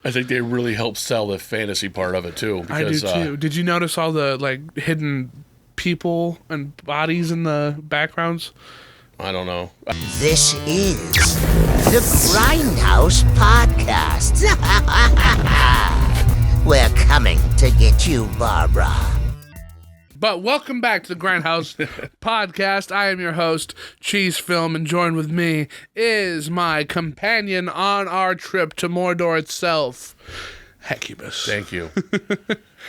I think they really helped sell the fantasy part of it, too. Because, I do, too. Did you notice all the, hidden people and bodies in the backgrounds? I don't know. This is the Gringhouse Podcast. We're coming to get you, Barbara. But welcome back to the Gringhouse Podcast. I am your host, Cheese Film, and joined with me is my companion on our trip to Mordor itself, Hecubus. Thank you.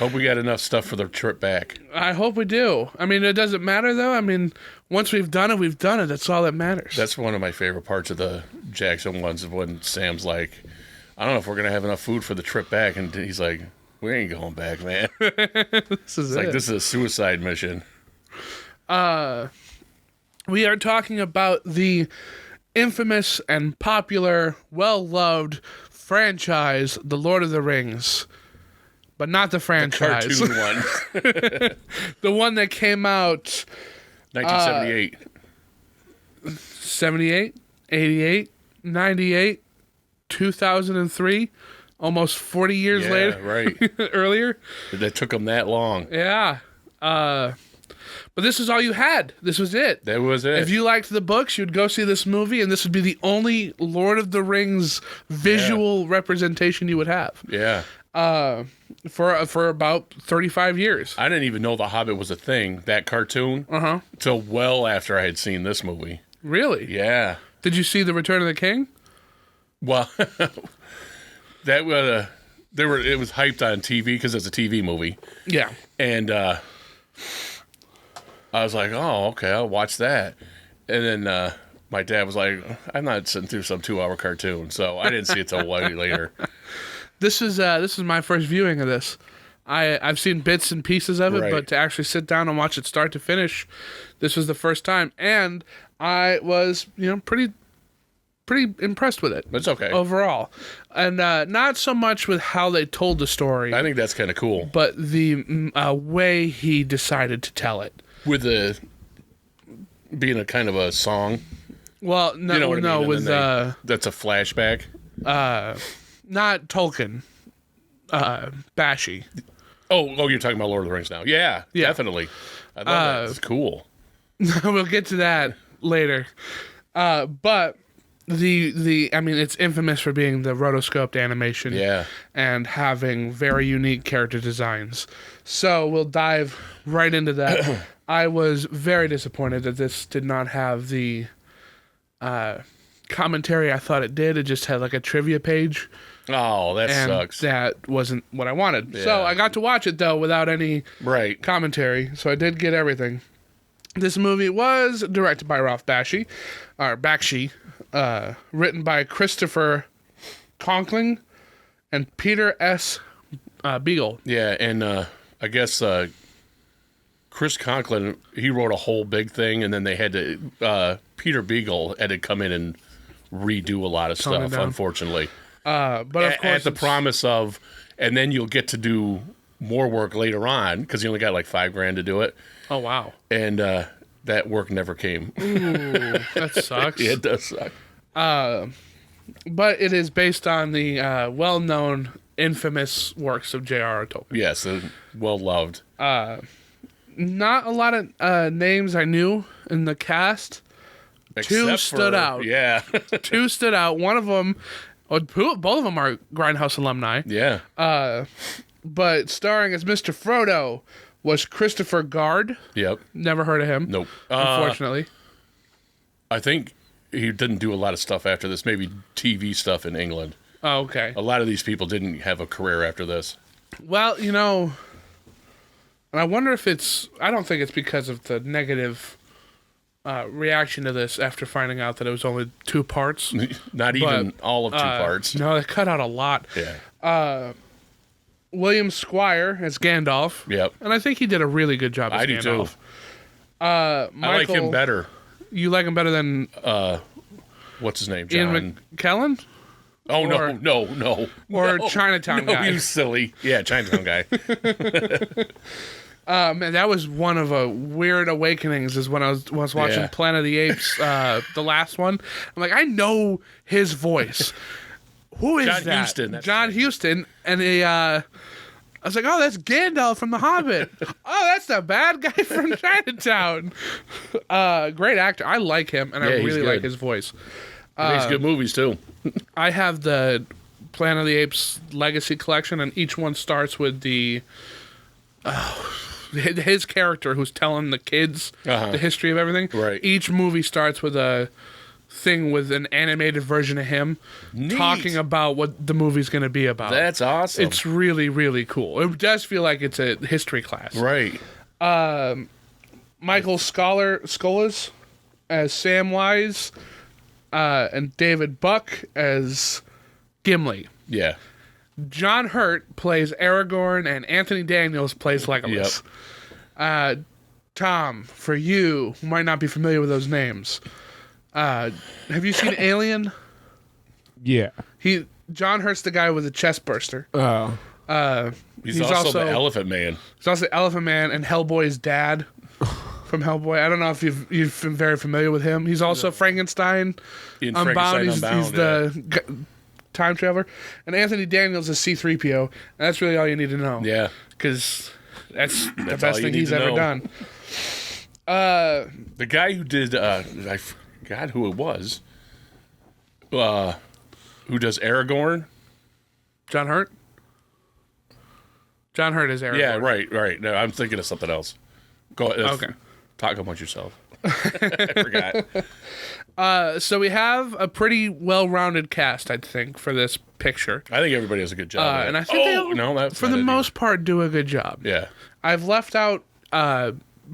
Hope we got enough stuff for the trip back. I hope we do. I mean, it doesn't matter, though. I mean, once we've done it, we've done it. That's all that matters. That's one of my favorite parts of the Jackson ones, when Sam's like, I don't know if we're going to have enough food for the trip back. And he's like, we ain't going back, man. This is like, this is a suicide mission. We are talking about the infamous and popular, well-loved franchise, The Lord of the Rings. But not the franchise. The cartoon one. The one that came out... 1978. 78, 88, 98, 2003... Almost 40 years later. Right. Earlier. That took them that long. Yeah. But this is all you had. This was it. That was it. If you liked the books, you'd go see this movie, and this would be the only Lord of the Rings visual representation you would have. Yeah. For about 35 years. I didn't even know The Hobbit was a thing, that cartoon, until well after I had seen this movie. Really? Yeah. Did you see The Return of the King? Well... That it was hyped on TV because it's a TV movie. Yeah. And I was like, oh, okay, I'll watch that. And then my dad was like, I'm not sitting through some 2-hour cartoon, so I didn't see it till way later. This is my first viewing of this. I've seen bits and pieces of it, but to actually sit down and watch it start to finish, this was the first time, and I was pretty impressed with it. That's okay. Overall. And not so much with how they told the story. I think that's kind of cool. But the way he decided to tell it. With being a kind of a song. Well, no, you know what I mean? With... that's a flashback. Not Tolkien. Bakshi. Oh, you're talking about Lord of the Rings now. Yeah. Definitely. I love that. It's cool. We'll get to that later. But... it's infamous for being the rotoscoped animation and having very unique character designs. So we'll dive right into that. I was very disappointed that this did not have the commentary I thought it did. It just had like a trivia page. Oh, that sucks. That wasn't what I wanted. Yeah. So I got to watch it, though, without any commentary. So I did get everything. This movie was directed by Ralf Bakshi, written by Christopher Conkling and Peter S. Beagle. Yeah, and I guess Chris Conkling, he wrote a whole big thing, and then they had to... Peter Beagle had to come in and redo a lot of stuff, unfortunately. But of course... At the promise of... And then you'll get to do more work later on, because you only got like $5,000 to do it. Oh, wow. And that work never came. Ooh, that sucks. Yeah, it does suck. But it is based on the well-known, infamous works of J.R.R. Tolkien. Yes, well-loved. Not a lot of names I knew in the cast. Two stood out. Yeah. Two stood out. One of them, both of them are Grindhouse alumni. Yeah. But starring as Mr. Frodo was Christopher Guard. Yep. Never heard of him. Nope. Unfortunately. I think he didn't do a lot of stuff after this, maybe TV stuff in England. Oh, okay. A lot of these people didn't have a career after this. Well, and I wonder if I don't think it's because of the negative reaction to this after finding out that it was only 2 parts. Not even all of 2 parts. No, they cut out a lot. Yeah. William Squire as Gandalf. Yep. And I think he did a really good job as Gandalf. I do too. I like him better. You like him better than... what's his name? John. Ian McKellen? Oh, no. Or Chinatown guy. No, you silly. Yeah, Chinatown guy. Man, that was one of a weird awakenings is when I was watching Planet of the Apes, the last one. I'm like, I know his voice. who is John that? Huston. John Huston. And I was like, oh, that's Gandalf from The Hobbit. Oh, that's the bad guy from Chinatown. Great actor. I like him, and I really like his voice. He makes good movies, too. I have the Planet of the Apes Legacy Collection, and each one starts with his character who's telling the kids the history of everything. Right. Each movie starts with a thing with an animated version of him talking about what the movie's going to be about. That's awesome. It's really, really cool. It does feel like it's a history class. Right. Michael Scholas as Samwise, and David Buck as Gimli. Yeah. John Hurt plays Aragorn, and Anthony Daniels plays Legolas. Yep. Tom, for you who might not be familiar with those names, have you seen Alien? Yeah. John Hurt's the guy with the chest burster. Oh. He's also the Elephant Man. He's also the Elephant Man and Hellboy's dad from Hellboy. I don't know if you've been very familiar with him. He's also Frankenstein. Unbound. He's the time traveler. And Anthony Daniels is C-3PO. And that's really all you need to know. Yeah. Because that's the best thing he's ever done. The guy who did, I forgot who it was, who does Aragorn. John Hurt? John Hurt is Aragorn. Yeah, right. No, I'm thinking of something else. Go ahead. Okay. Talk amongst yourself. I forgot. So we have a pretty well-rounded cast, I think, for this picture. I think everybody does a good job. And I think for the most part, do a good job. Yeah. I've left out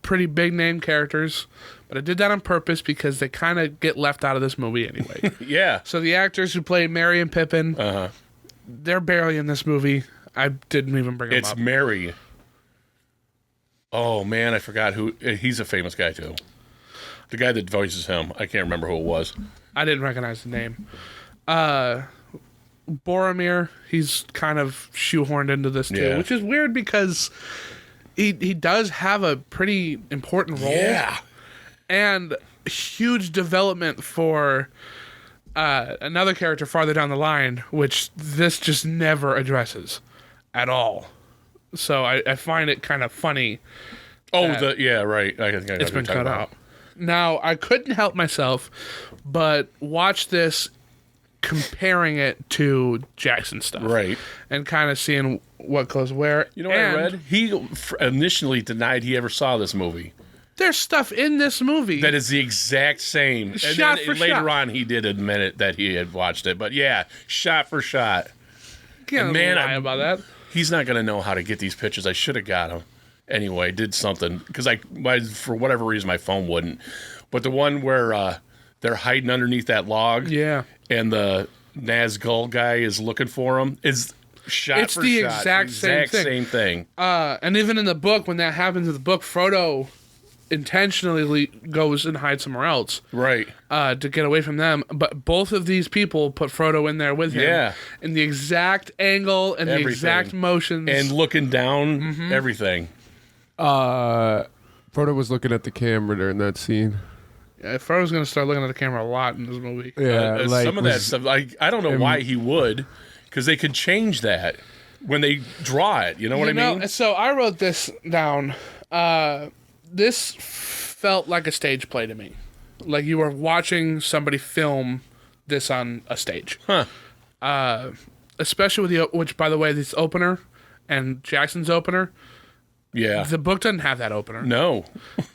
pretty big-name characters, but I did that on purpose because they kind of get left out of this movie anyway. Yeah. So the actors who played Merry and Pippin, they're barely in this movie. I didn't even bring them up. It's Merry. Oh, man, I forgot who. He's a famous guy, too. The guy that voices him. I can't remember who it was. I didn't recognize the name. Boromir, he's kind of shoehorned into this, too, which is weird because he does have a pretty important role. Yeah. And huge development for another character farther down the line, which this just never addresses at all. So I find it kind of funny. Oh, right. I think it's been cut out. Now, I couldn't help myself but watch this comparing it to Jackson stuff. Right. And kind of seeing what goes where. You know what I read? He initially denied he ever saw this movie. There's stuff in this movie that is the exact same. Shot and for later shot. on, he did admit it that he had watched it. But yeah, shot for shot. Can't lie about that. He's not going to know how to get these pictures. I should have got him. Anyway, did something. Because for whatever reason, my phone wouldn't. But the one where they're hiding underneath that log. Yeah. And the Nazgul guy is looking for him. Is shot for shot. It's the exact same thing. And even in the book, when that happens in the book, Frodo intentionally goes and hides somewhere else. Right. To get away from them. But both of these people put Frodo in there with him. Yeah. In the exact angle and the exact motions. And looking down, everything. Frodo was looking at the camera during that scene. Yeah, Frodo's going to start looking at the camera a lot in this movie. Yeah, some of that stuff. I don't know why he would, because they could change that when they draw it. You know what I mean? So I wrote this down. This felt like a stage play to me. Like you were watching somebody film this on a stage. Huh. Especially with which, by the way, this opener and Jackson's opener. Yeah. The book doesn't have that opener. No.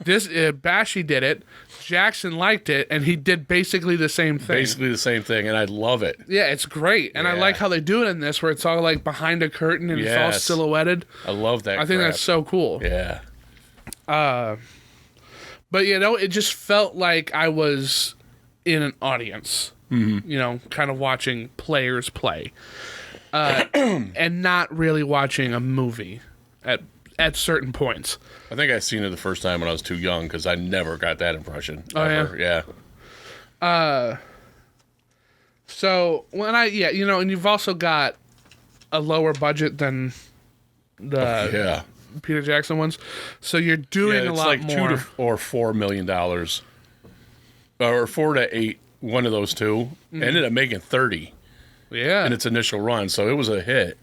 This Bakshi did it. Jackson liked it, and he did basically the same thing. And I love it. Yeah, it's great. And I like how they do it in this, where it's all like behind a curtain and it's all silhouetted. I love that. I think that's so cool. Yeah. But it just felt like I was in an audience, kind of watching players play, and not really watching a movie at certain points. I think I seen it the first time when I was too young because I never got that impression. Oh, ever. Yeah. So when and you've also got a lower budget than the Peter Jackson ones, so you're doing a lot more. $2 or $4 million, or 4 to 8, one of those two. Ended up making 30, in its initial run, so it was a hit.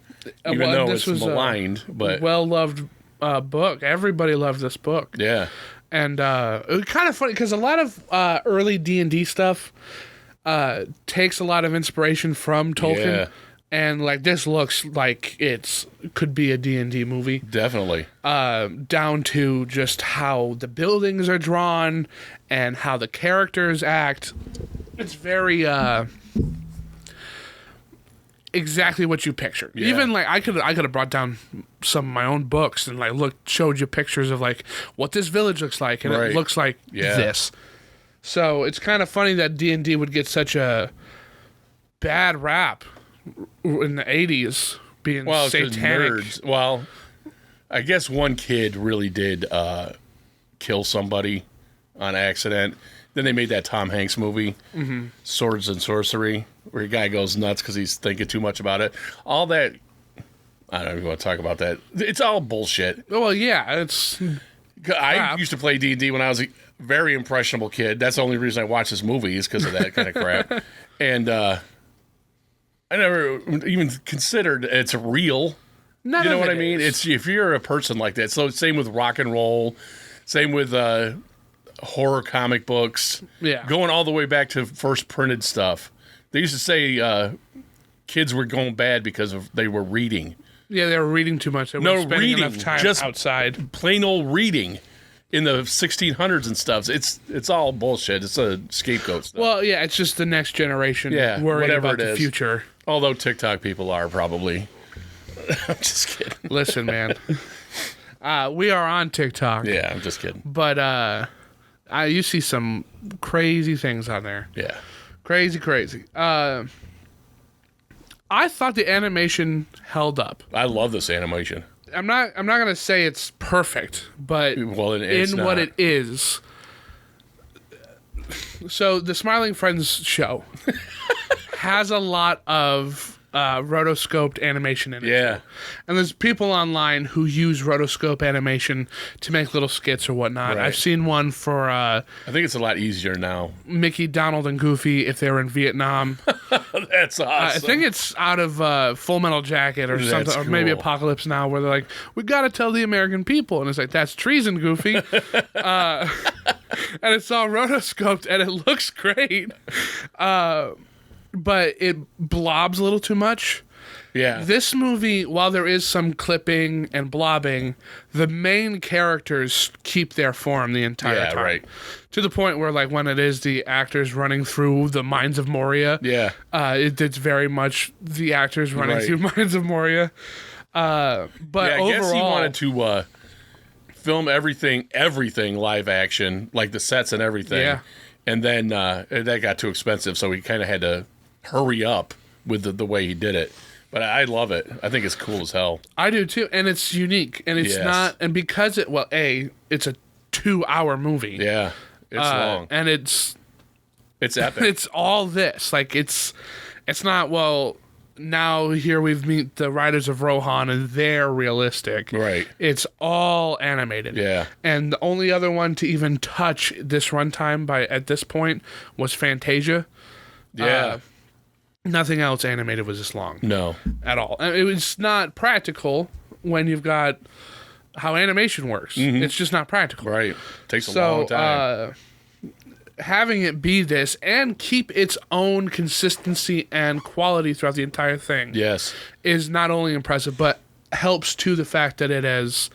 Even though it's maligned, but well-loved book. Everybody loved this book. Yeah. And it was kind of funny because a lot of early D&D stuff takes a lot of inspiration from Tolkien. Yeah. And like this looks like could be a D&D movie. Definitely. Down to just how the buildings are drawn and how the characters act. It's very exactly what you picture. Yeah. Even like I could have brought down some of my own books and like showed you pictures of like what this village looks like, and it looks like this. So it's kind of funny that D&D would get such a bad rap in the 80s being satanic. Nerds. Well, I guess one kid really did kill somebody on accident. Then they made that Tom Hanks movie, Swords and Sorcery, where a guy goes nuts because he's thinking too much about it. All that, I don't even want to talk about that. It's all bullshit. Well, yeah, it's... I used to play D&D when I was a very impressionable kid. That's the only reason I watch this movie is because of that kind of crap. And I never even considered it's real. You know what I mean? It's if you're a person like that. So same with rock and roll, same with horror comic books. Yeah, going all the way back to first printed stuff. They used to say kids were going bad because they were reading. Yeah, they were reading too much. They weren't spending enough time just outside. Plain old reading in the 1600s and stuff. It's all bullshit. It's a scapegoat stuff. Well, yeah, it's just the next generation worried about the future. Although TikTok people are probably. I'm just kidding. Listen, man. We are on TikTok. Yeah, I'm just kidding. But you see some crazy things on there. Yeah. Crazy. I thought the animation held up. I love this animation. I'm not gonna say it's perfect, but in what it is. So the Smiling Friends show has a lot of rotoscoped animation in it. Yeah. And there's people online who use rotoscope animation to make little skits or whatnot. Right. I've seen one for I think it's a lot easier now. Mickey, Donald, and Goofy if they were in Vietnam. That's awesome. I think it's out of Full Metal Jacket or something, or maybe Apocalypse Now, where they're like, we gotta tell the American people, and it's like, that's treason, Goofy. And it's all rotoscoped and it looks great. But it blobs a little too much. Yeah. This movie, while there is some clipping and blobbing, the main characters keep their form the entire time. Right. To the point where, like, when it is the actors running through the Mines of Moria, it's very much the actors running through Mines of Moria. But overall, guess he wanted to film everything live action, like the sets and everything. Yeah. And then that got too expensive, so he kind of had to hurry up with the way he did it. But I love it. I think it's cool as hell. I do too, and it's unique, and it's not, and because it's a 2-hour movie. Yeah, it's long, and it's epic. It's all this, like it's not now here we've meet the Riders of Rohan and they're realistic. Right. It's all animated. Yeah. And the only other one to even touch this runtime at this point was Fantasia. Yeah. Nothing else animated was this long. No. At all. And it was not practical when you've got how animation works. Mm-hmm. It's just not practical. Right. Takes a long time. Having it be this and keep its own consistency and quality throughout the entire thing is not only impressive, but helps to the fact that it has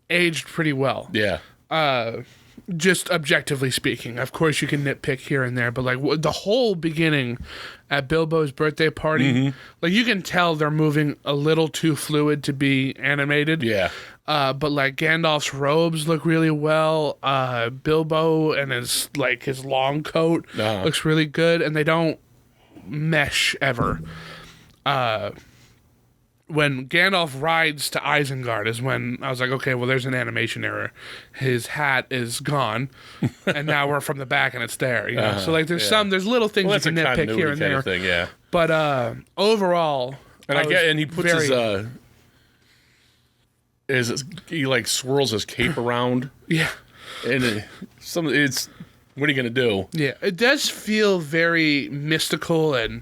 aged pretty well. Yeah. Just objectively speaking. Of course, you can nitpick here and there, but like the whole beginning at Bilbo's birthday party, like you can tell they're moving a little too fluid to be animated. Yeah. But like Gandalf's robes look really well. Bilbo and his long coat looks really good, and they don't mesh ever. When Gandalf rides to Isengard is when I was like, okay, well, there's an animation error. His hat is gone, and now we're from the back and it's there. You know? So like, there's little things you can nitpick here and there. Thing, yeah. But overall, and he puts he like swirls his cape around. Yeah. And what are you gonna do? Yeah, it does feel very mystical and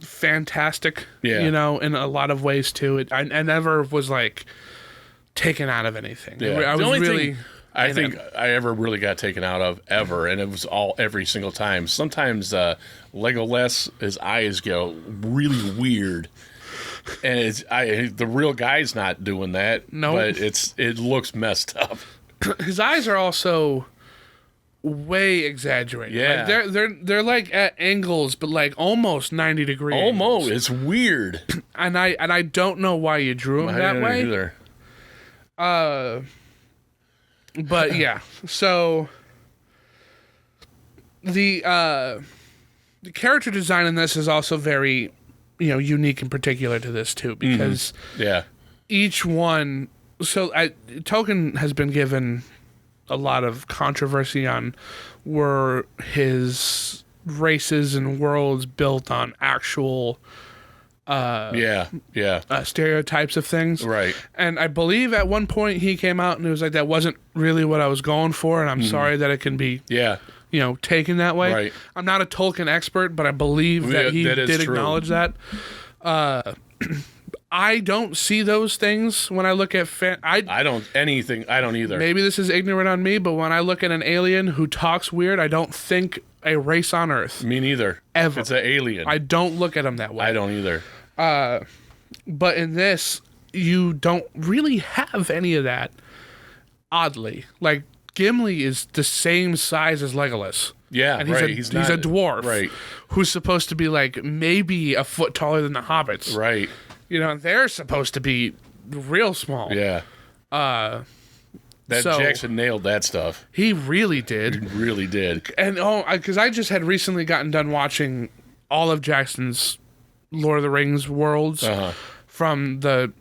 fantastic, in a lot of ways too. I never was like taken out of anything. Yeah. I was really... I think I ever really got taken out of ever, and it was every single time. Sometimes Legolas, his eyes go really weird, and the real guy's not doing that. No, but it looks messed up. His eyes are also way exaggerated. Yeah, like they're like at angles, but like almost 90 degrees. Almost, it's weird. and I don't know why you drew him that way. Either. But yeah, so the character design in this is also very, unique and particular to this too, because each one. So Tolkien has been given a lot of controversy on were his races and worlds built on actual. Stereotypes of things. Right. And I believe at one point he came out and it was like, that wasn't really what I was going for, and I'm sorry that it can be taken that way. Right. I'm not a Tolkien expert, but I believe that he did acknowledge that. I don't see those things when I look at I don't either. Maybe this is ignorant on me, but when I look at an alien who talks weird, I don't think a race on Earth. Me neither. Ever. It's an alien. I don't look at them that way. I don't either. But in this, you don't really have any of that, oddly. Like, Gimli is the same size as Legolas. Yeah, and he's a dwarf. Right. Who's supposed to be, like, maybe a foot taller than the hobbits. Right. They're supposed to be real small. Yeah. Jackson nailed that stuff. He really did. He really did. And, because I just had recently gotten done watching all of Jackson's Lord of the Rings worlds from the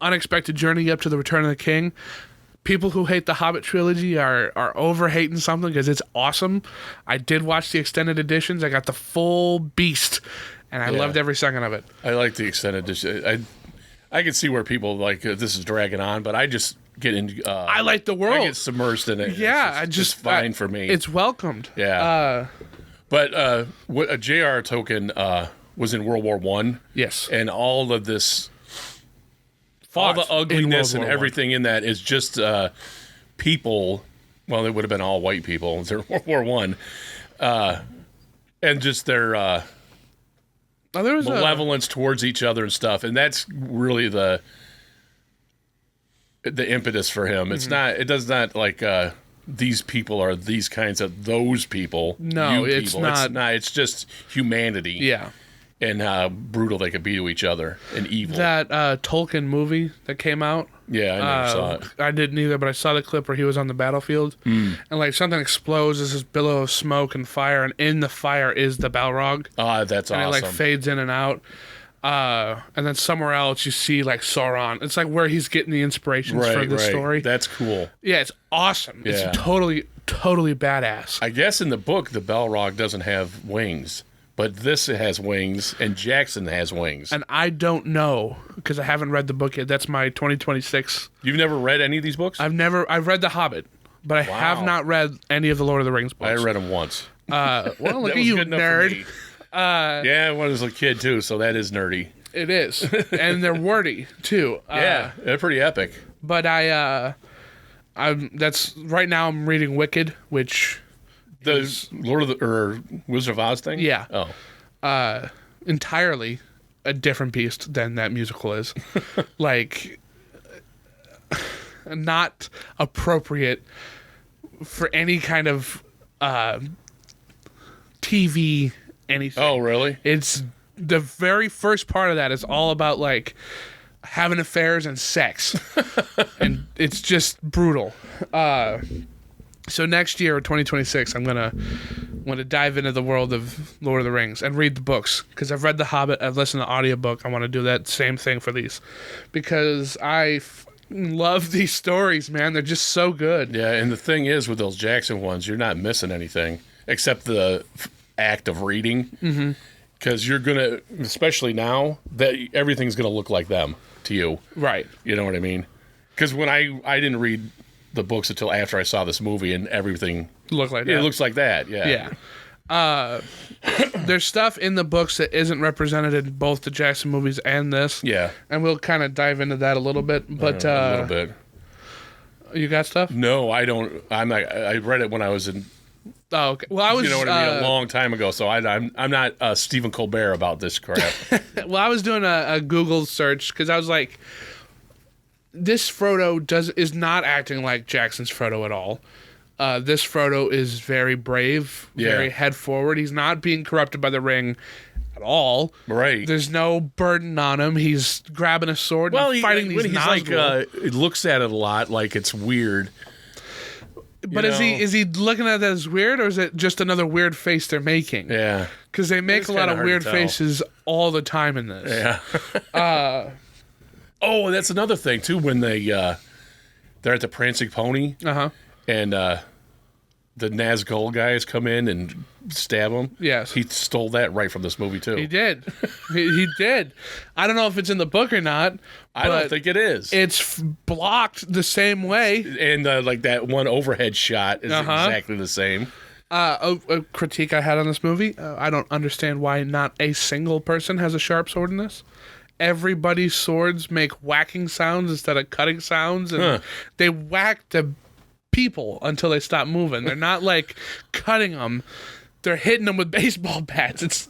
Unexpected Journey up to the Return of the King. People who hate the Hobbit trilogy are over hating something because it's awesome. I did watch the extended editions. I got the full beast, and I loved every second of it. I like the extended edition. I can see where people like this is dragging on, but I just get into. I like the world. I get submersed in it. Yeah, it's fine for me. It's welcomed. Yeah. But what a J.R.R. Tolkien was in World War I. Yes. And all of this, all the ugliness and everything in that is just people. Well, it would have been all white people in World War I, and just their malevolence towards each other and stuff. And that's really the impetus for him. It's not. It does not like. These people are these kinds of those people. No, it's not. It's just humanity. Yeah. And how brutal they could be to each other and evil. That Tolkien movie that came out. Yeah, I never saw it. I didn't either, but I saw the clip where he was on the battlefield. And like something explodes, there's this billow of smoke and fire, and in the fire is the Balrog. Oh, that's awesome. And it like fades in and out. And then somewhere else you see like Sauron. It's like where he's getting the inspirations for the story. That's cool. Yeah, it's awesome. Yeah. It's totally badass. I guess in the book the Balrog doesn't have wings, but this has wings, and Jackson has wings. And I don't know because I haven't read the book yet. That's my 2026. You've never read any of these books? I've read The Hobbit, but I have not read any of the Lord of the Rings books. I read them once. Well, look at you, nerd. Yeah, when I was a kid too, so that is nerdy. It is, and they're wordy too. Yeah, they're pretty epic. But that's right now. I'm reading Wicked, which the Lord of the or Wizard of Oz thing. Yeah. Oh. Entirely a different beast than that musical is. Like, not appropriate for any kind of TV anything. Oh, really? It's the very first part of that is all about like having affairs and sex, and it's just brutal. So next year, 2026, I'm gonna dive into the world of Lord of the Rings and read the books because I've read The Hobbit, I've listened to the audiobook. I want to do that same thing for these because I love these stories, man. They're just so good. Yeah, and the thing is with those Jackson ones, you're not missing anything except the act of reading. Because you're gonna, especially now, that everything's gonna look like them to you. Right. You know what I mean? Because when I didn't read the books until after I saw this movie, and everything look like that. It looks like that. Yeah. Yeah. There's stuff in the books that isn't represented in both the Jackson movies and this. Yeah. And we'll kind of dive into that a little bit. But a little bit. You got stuff? No, I don't. I read it when I was in. Oh, okay. Well, I was. You know what I mean? A long time ago. So I'm not Stephen Colbert about this crap. Well, I was doing a Google search because I was like, this Frodo is not acting like Jackson's Frodo at all. This Frodo is very brave, very head forward. He's not being corrupted by the ring at all. Right. There's no burden on him. He's grabbing a sword and fighting these Nazgul. He looks at it a lot like it's weird. But is he looking at that as weird, or is it just another weird face they're making? Yeah. Because they make a lot of weird faces all the time in this. Yeah. Oh, that's another thing too. When they're at the Prancing Pony, and the Nazgul guys come in and stab him. Yes, he stole that right from this movie too. He did. he did. I don't know if it's in the book or not. I don't think it is. It's blocked the same way, and like that one overhead shot is exactly the same. A critique I had on this movie. I don't understand why not a single person has a sharp sword in this. Everybody's swords make whacking sounds instead of cutting sounds, and they whack the people until they stop moving. They're not like cutting them; they're hitting them with baseball bats. It's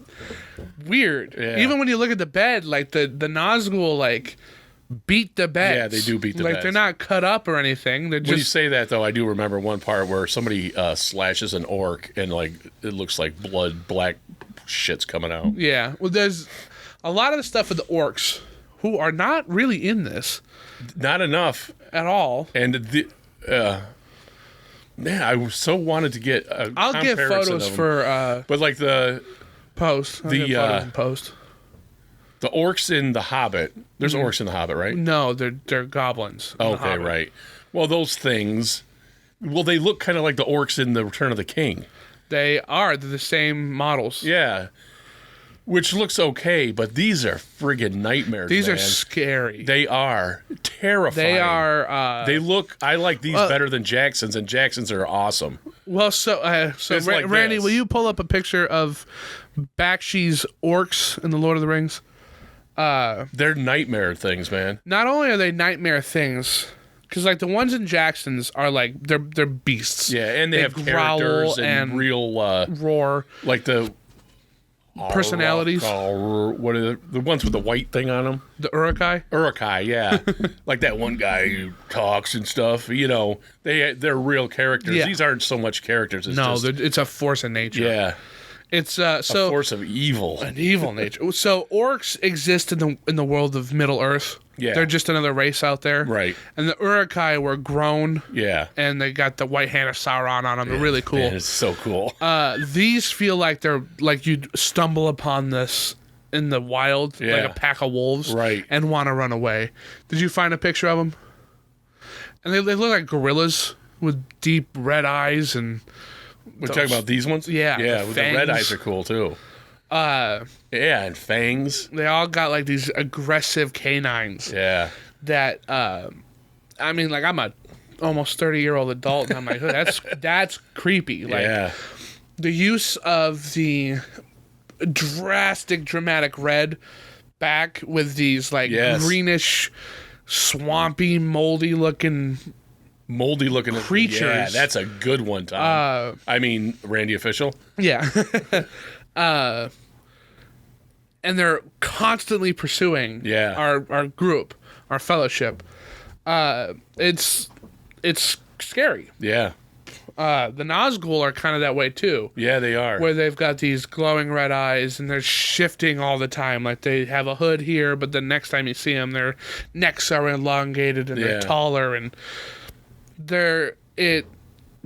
weird. Yeah. Even when you look at the bed, like the Nazgul, like beat the beds. Yeah, they do beat the beds. Like they're not cut up or anything. They're just. When you say that, though, I do remember one part where somebody slashes an orc, and like it looks like blood, black shit's coming out. Yeah. Well, there's a lot of the stuff with the orcs who are not really in this. Not enough at all. And man, I so wanted to get a I'll get photos for but like the post. Post. The orcs in The Hobbit. There's orcs in The Hobbit, right? No, they're goblins. Okay, right. Well, those things, they look kind of like the orcs in The Return of the King. They're the same models. Yeah. Which looks okay, but these are friggin' nightmares. These are scary. They are terrifying. They are. I like these better than Jackson's, and Jackson's are awesome. Well, so like Randy, will you pull up a picture of Bakshi's orcs in the Lord of the Rings? They're nightmare things, man. Not only are they nightmare things, because like the ones in Jackson's are like they're beasts. Yeah, and they have characters and real roar, like the personalities. What are the ones with the white thing on them? The Uruk-hai? Uruk-hai, yeah. Like that one guy who talks and stuff. You know, they're real characters. Yeah. These aren't so much characters. It's a force of nature. Yeah. It's a force of evil. An evil nature. So orcs exist in the world of Middle Earth. Yeah. They're just another race out there. Right. And the Uruk-hai were grown. Yeah. And they got the white hand of Sauron on them. They're really cool. Man, it's so cool. These feel like they're like you'd stumble upon this in the wild, like a pack of wolves. Right. And want to run away. Did you find a picture of them? And they look like gorillas with deep red eyes and... We're talking about these ones? Yeah. Yeah, the red eyes are cool too. Yeah, and fangs. They all got like these aggressive canines. Yeah. That I mean, like I'm a almost 30-year-old adult and I'm like, that's creepy. Like the use of the dramatic red back with these like greenish, swampy, moldy looking creatures. Yeah, that's a good one, Tom. I mean, Randy Official. Yeah. And they're constantly pursuing our group, our fellowship. It's scary. Yeah. The Nazgul are kind of that way too. Yeah, they are. Where they've got these glowing red eyes and they're shifting all the time. Like they have a hood here, but the next time you see them, their necks are elongated and they're taller and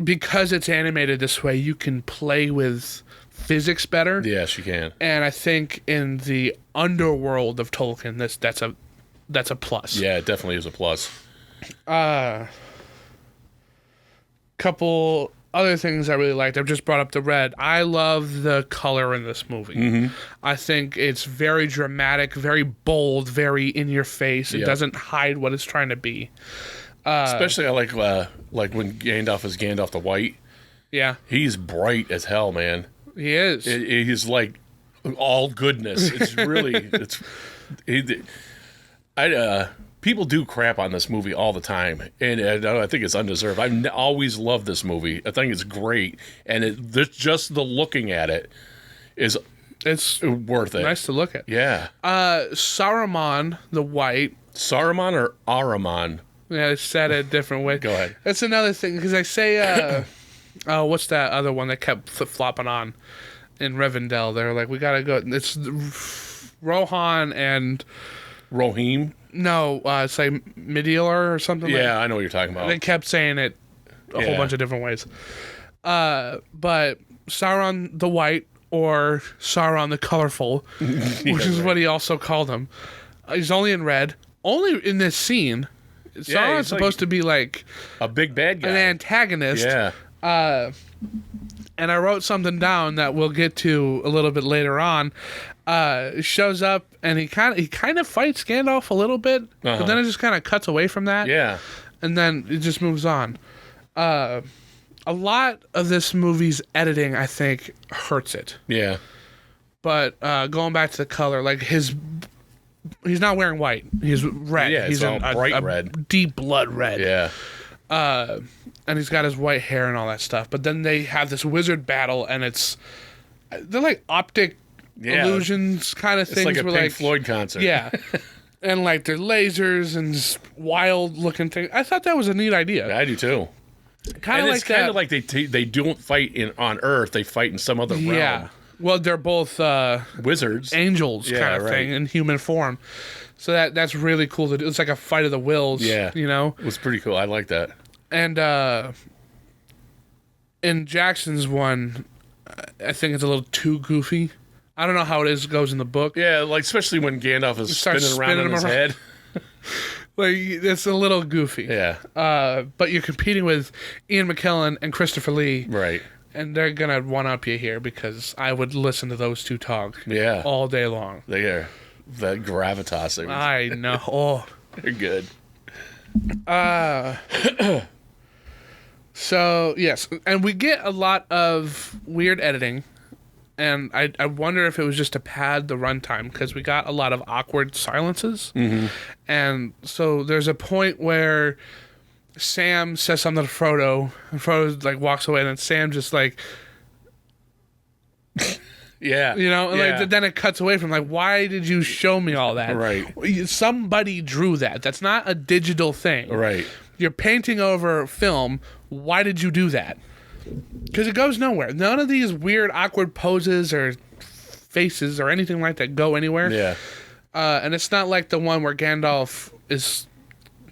because it's animated this way, you can play with physics better. Yes, you can. And I think in the underworld of Tolkien, that's a plus. Yeah, it definitely is a plus. Couple other things I really liked. I've just brought up the red. I love the color in this movie. Mm-hmm. I think it's very dramatic, very bold, very in your face. It doesn't hide what it's trying to be. Especially I like when Gandalf is Gandalf the White. Yeah. He's bright as hell, man. He is. He's like all goodness. It's really people do crap on this movie all the time, and I think it's undeserved. I've always loved this movie. I think it's great, and just the looking at it is it's worth it. Nice to look at. Yeah. Saruman the White. Saruman or Ahriman? Yeah, I said it a different way. Go ahead. That's another thing, because I say, what's that other one that kept flip-flopping on in Rivendell? They're like, we gotta go. It's Rohan and... Rohim? No, it's like Medielar or something like that. Yeah, I know what you're talking about. They kept saying it a whole bunch of different ways. But Sauron the White, or Sauron the Colorful, which is what he also called him. He's only in red. Only in this scene. Sauron's supposed to be like... a big bad guy. An antagonist. Yeah. And I wrote something down that we'll get to a little bit later on. Shows up and he kind of fights Gandalf a little bit, but then it just kind of cuts away from that. Yeah. And then it just moves on. A lot of this movie's editing, I think, hurts it. Yeah. But going back to the color, like he's not wearing white. He's red. Yeah, he's all bright red. Deep blood red. Yeah. And he's got his white hair and all that stuff. But then they have this wizard battle, and they're like optic illusions kind of things. It's like a Pink Floyd concert. Yeah. And like they're lasers and wild looking things. I thought that was a neat idea. Yeah, I do too. Kind of like it's kind of like they don't fight on Earth. They fight in some other realm. Yeah. Well, they're both wizards, angels kind of thing in human form. So that's really cool to do. It's like a fight of the wills. Yeah. You know? It was pretty cool. I like that. And in Jackson's one, I think it's a little too goofy. I don't know how it goes in the book. Yeah, like especially when Gandalf is spinning around in his head. Like, it's a little goofy. Yeah. But you're competing with Ian McKellen and Christopher Lee. Right. And they're going to one-up you here because I would listen to those two talk all day long. They are. That gravitas. I know. Oh. They're good. So, yes. And we get a lot of weird editing. And I wonder if it was just to pad the runtime, because we got a lot of awkward silences. Mm-hmm. And so there's a point where Sam says something to Frodo, and Frodo like walks away, and then Sam just like... Yeah. You know, like then it cuts away from like, why did you show me all that? Right. Somebody drew that. That's not a digital thing. Right. You're painting over film. Why did you do that? Because it goes nowhere. None of these weird, awkward poses or faces or anything like that go anywhere. Yeah. And it's not like the one where Gandalf is,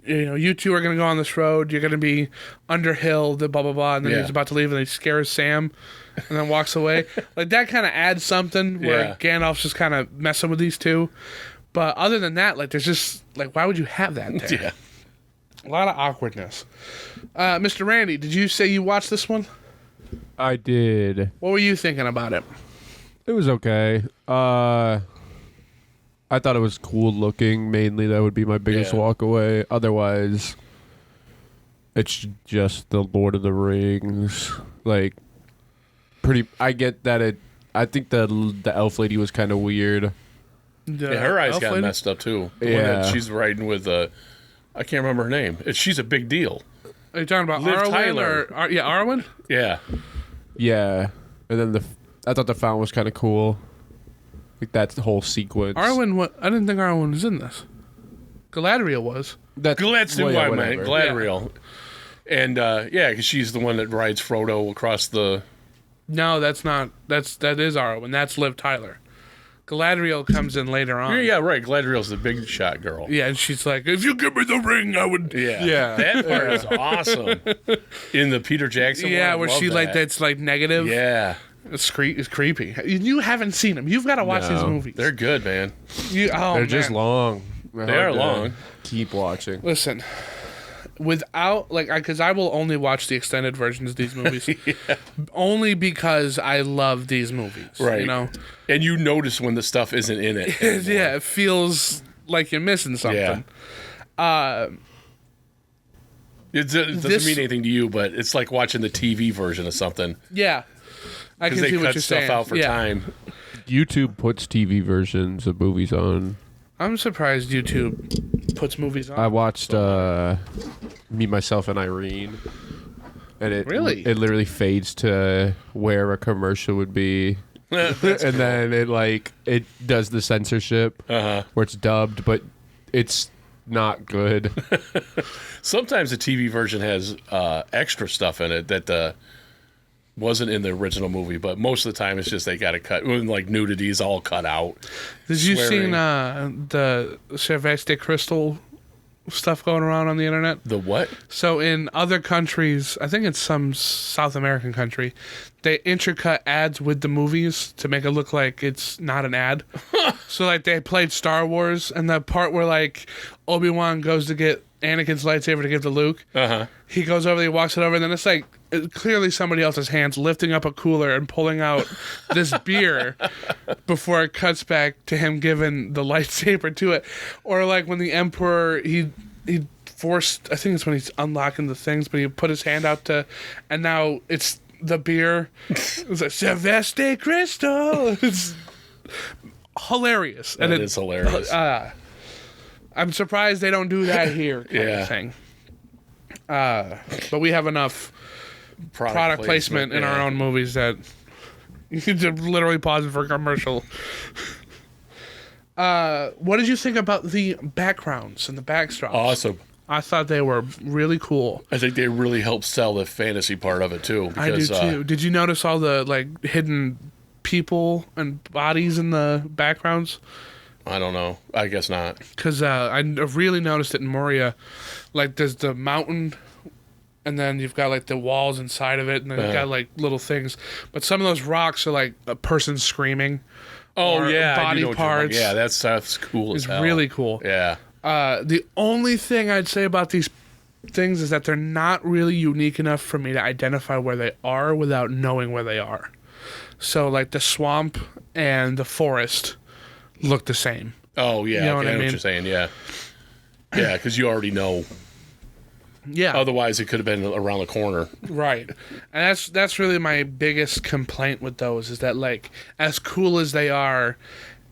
you two are going to go on this road. You're going to be Underhill, blah, blah, blah. And then he's about to leave and he scares Sam and then walks away. Like, that kind of adds something where Gandalf's just kind of messing with these two. But other than that, like, there's just, like, why would you have that there? Yeah. A lot of awkwardness. Mr. Randy, did you say you watched this one? I did. What were you thinking about it? It was okay. I thought it was cool looking. Mainly, that would be my biggest walk away. Otherwise, it's just the Lord of the Rings. Like, I get that I think the elf lady was kind of weird. Her eyes got messed up too. The one that she's riding with, I can't remember her name. She's a big deal. Are you talking about Liv Arwen Tyler. Arwen? Yeah. Yeah, and then I thought the fountain was kind of cool. Like that whole sequence. Arwen, I didn't think Arwen was in this. Galadriel was. That's who I meant. Galadriel. Yeah. And because she's the one that rides Frodo across the. No, that's not. That is Arwen. That's Liv Tyler. Galadriel comes in later on. Yeah, right. Galadriel's the big shot girl. Yeah, and she's like, if you give me the ring, I would... Yeah. That part is awesome. In the Peter Jackson one. Yeah, where she that's like negative. Yeah. It's creepy. You haven't seen them. You've got to watch these movies. They're good, man. They're just long. They are long. Keep watching. Listen, without because I will only watch the extended versions of these movies, only because I love these movies, right? And you notice when the stuff isn't in it. Yeah, it feels like you're missing something. Yeah. It doesn't mean anything to you, but it's like watching the TV version of something. Yeah. I can Because see they what cut you're stuff saying. out for time. YouTube puts TV versions of movies on. I'm surprised YouTube puts movies on. I watched Me, Myself, and Irene, and it literally fades to where a commercial would be, and then it does the censorship where it's dubbed, but it's not good. Sometimes the TV version has extra stuff in it that wasn't in the original movie, but most of the time it's just they got to cut. Like nudity is all cut out. Did you see the Cerveste Crystal stuff going around on the internet? The what? So in other countries, I think it's some South American country, they intercut ads with the movies to make it look like it's not an ad. So like they played Star Wars, and the part where like Obi-Wan goes to get Anakin's lightsaber to give to Luke, he goes over, he walks it over, and then it's like clearly somebody else's hands lifting up a cooler and pulling out this beer before it cuts back to him giving the lightsaber to it. Or like when the Emperor, he forced, I think it's when he's unlocking the things, but he put his hand out to, and now it's the beer. It's like Cerveste Crystal. It's hilarious. That is hilarious. I'm surprised they don't do that here, kind of thing. But we have enough product placement in our own movies that you can just literally pause it for a commercial. What did you think about the backgrounds and the backdrops? Awesome. I thought they were really cool. I think they really helped sell the fantasy part of it too. Because, I do too. Did you notice all the like hidden people and bodies in the backgrounds? I don't know. I guess not. Because I really noticed it in Moria. Like, there's the mountain, and then you've got, like, the walls inside of it, and then you've got, like, little things. But some of those rocks are, like, a person screaming. Oh, yeah. Body parts. Yeah, that stuff's cool as hell. It's really cool. Yeah. The only thing I'd say about these things is that they're not really unique enough for me to identify where they are without knowing where they are. So, like, the swamp and the forest look the same. Oh, yeah. You know I know what you're saying, yeah. Yeah, because you already know. Yeah. Otherwise, it could have been around the corner. Right. And that's really my biggest complaint with those is that, like, as cool as they are,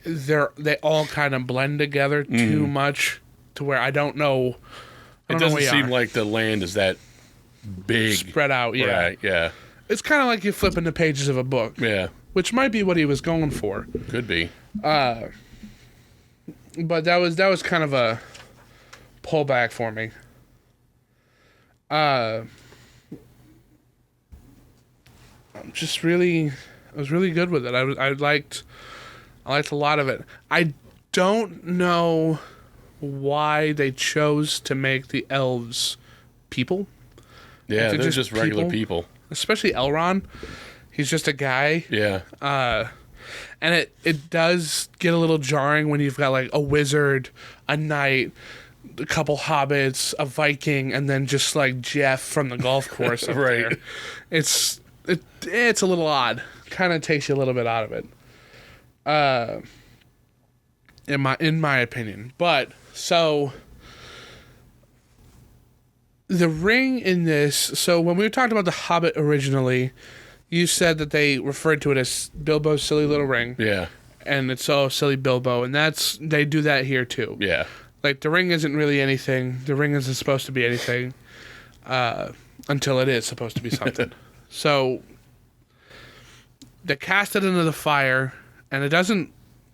they all kind of blend together too much to where I don't know. It doesn't seem like the land is that big. Spread out, yeah. Right, yeah. It's kind of like you're flipping the pages of a book. Yeah. Which might be what he was going for. Could be. But that was kind of a pullback for me. I was really good with it. I liked a lot of it. I don't know why they chose to make the elves people. Yeah, they're just regular people. Especially Elrond. He's just a guy. Yeah. And it does get a little jarring when you've got like a wizard, a knight, a couple hobbits, a Viking, and then just like Jeff from the golf course up right. there. It's a little odd. Kind of takes you a little bit out of it. In my opinion. But so the ring in this, so when we were talking about the Hobbit originally, you said that they referred to it as Bilbo's silly little ring. Yeah. And it's all silly Bilbo, and they do that here too. Yeah. Like the ring isn't really anything. The ring isn't supposed to be anything until it is supposed to be something. So they cast it into the fire, and it doesn't